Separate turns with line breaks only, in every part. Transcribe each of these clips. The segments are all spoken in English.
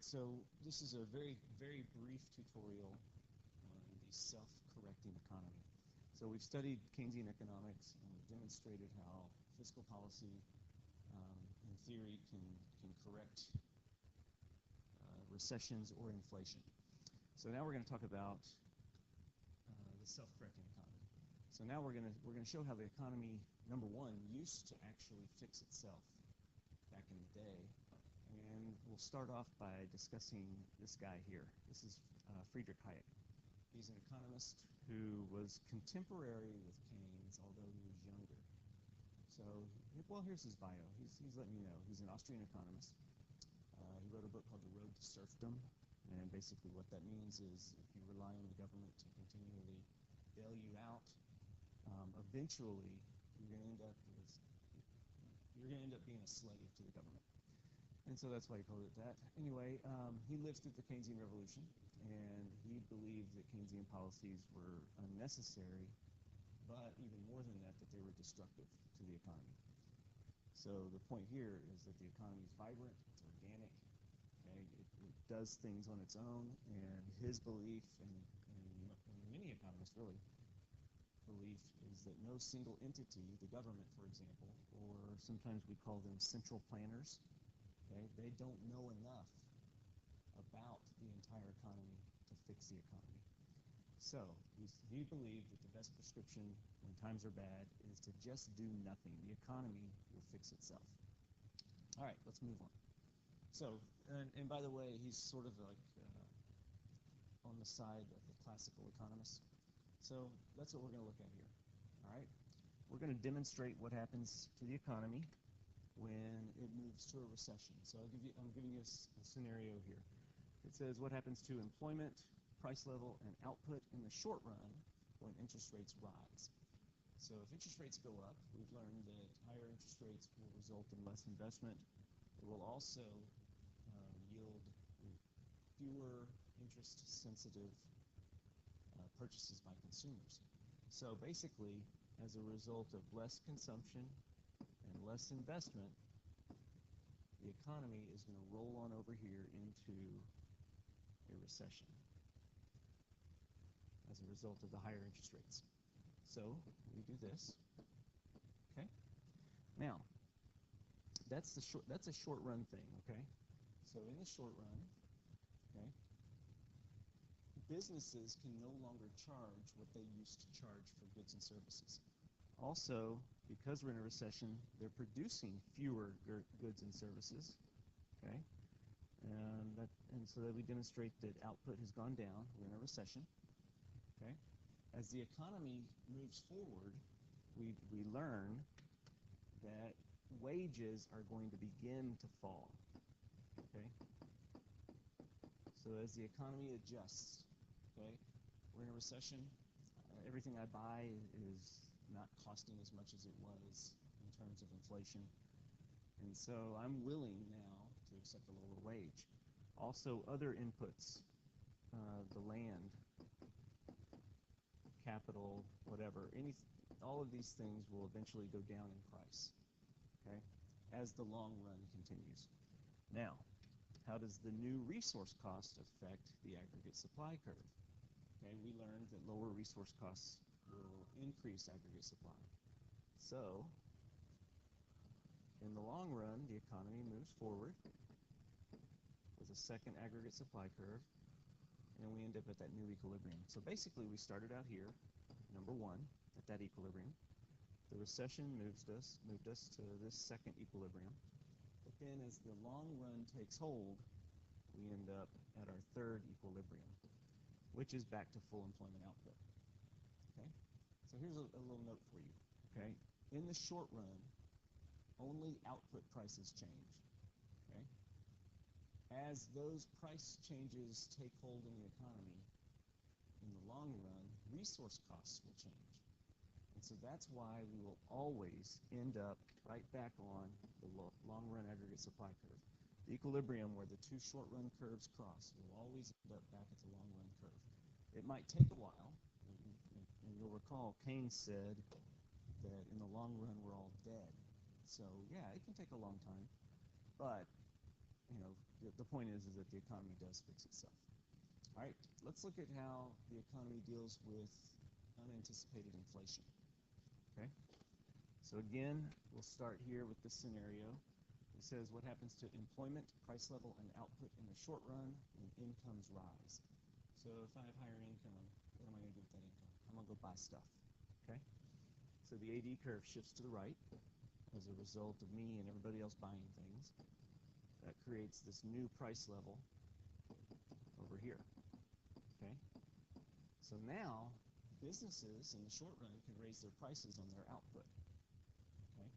So this is a very, very brief tutorial on the self-correcting economy. So we've studied Keynesian economics and we've demonstrated how fiscal policy, in theory, can correct recessions or inflation. So now we're going to talk about the self-correcting economy. So now we're going to show how the economy, number one, used to actually fix itself back in the day. And we'll start off by discussing this guy here. This is Friedrich Hayek. He's an economist who was contemporary with Keynes, although he was younger. So, well, here's his bio. He's letting you know. He's an Austrian economist. He wrote a book called The Road to Serfdom. And basically what that means is if you rely on the government to continually bail you out, eventually you're going to end up being a slave to the government. And so that's why he called it that. Anyway, he lived through the Keynesian Revolution, and he believed that Keynesian policies were unnecessary, but even more than that, that they were destructive to the economy. So the point here is that the economy is vibrant, it's organic, okay? It does things on its own, and his belief, and many economists really, belief is that no single entity, the government, for example, or sometimes we call them central planners, okay, they don't know enough about the entire economy to fix the economy. So he believed that the best prescription when times are bad is to just do nothing. The economy will fix itself. All right, let's move on. So, and by the way, he's sort of like on the side of the classical economists. So that's what we're going to look at here. All right, we're going to demonstrate what happens to the economy when it moves to a recession. So I'm giving you a scenario here. It says what happens to employment, price level, and output in the short run when interest rates rise. So if interest rates go up, we've learned that higher interest rates will result in less investment. It will also yield fewer interest-sensitive purchases by consumers. So basically, as a result of less consumption and less investment, the economy is going to roll on over here into a recession as a result of the higher interest rates. So we do this, okay? Now, that's a short run thing, okay? So in the short run, okay, businesses can no longer charge what they used to charge for goods and services. Also, because we're in a recession, they're producing fewer goods and services, okay? And so that we demonstrate that output has gone down. We're in a recession, okay? As the economy moves forward, we learn that wages are going to begin to fall, okay? So as the economy adjusts, okay, we're in a recession. Everything I buy is not costing as much as it was in terms of inflation. And so I'm willing now to accept a lower wage. Also, other inputs, the land, capital, whatever, all of these things will eventually go down in price, okay, as the long run continues. Now, how does the new resource cost affect the aggregate supply curve? Okay, we learned that lower resource costs will increase aggregate supply. So, in the long run, the economy moves forward with a second aggregate supply curve, and we end up at that new equilibrium. So basically, we started out here, number one, at that equilibrium. The recession moved us to this second equilibrium. But then as the long run takes hold, we end up at our third equilibrium, which is back to full employment output. Okay? So here's a little note for you. Okay? In the short run, only output prices change. Okay? As those price changes take hold in the economy, in the long run, resource costs will change. And so that's why we will always end up right back on the long-run aggregate supply curve. The equilibrium where the two short-run curves cross will always end up back at the long-run curve. It might take a while, and you'll recall Keynes said that in the long run we're all dead. So yeah, it can take a long time, but the point is that the economy does fix itself. All right, let's look at how the economy deals with unanticipated inflation. Okay, so again, we'll start here with this scenario. It says what happens to employment, price level, and output in the short run when incomes rise. So if I have higher income, what am I going to do with that income? I'm going to go buy stuff. Okay, so the AD curve shifts to the right as a result of me and everybody else buying things. That creates this new price level over here. Okay, so now businesses in the short run can raise their prices on their output. Okay,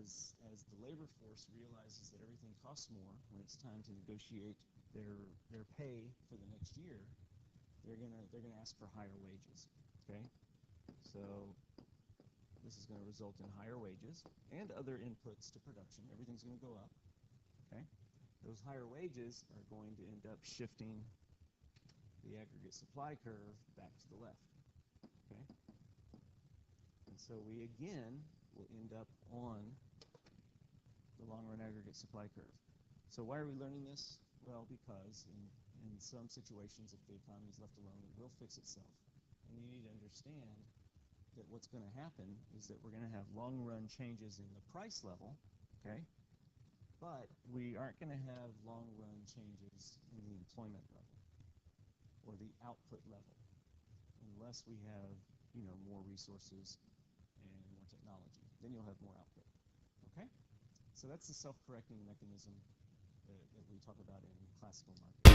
as the labor force realizes that everything costs more when it's time to negotiate their pay for the next year, they're gonna ask for higher wages. Okay, so this is going to result in higher wages and other inputs to production. Everything's going to go up. Okay, those higher wages are going to end up shifting the aggregate supply curve back to the left. Okay, and so we again will end up on the long-run aggregate supply curve. So why are we learning this? Well, because in some situations, if the economy is left alone, it will fix itself. And you need to understand that what's going to happen is that we're going to have long-run changes in the price level, okay? But we aren't going to have long-run changes in the employment level or the output level unless we have, more resources and more technology. Then you'll have more output, okay? So that's the self-correcting mechanism that we talk about in classical markets.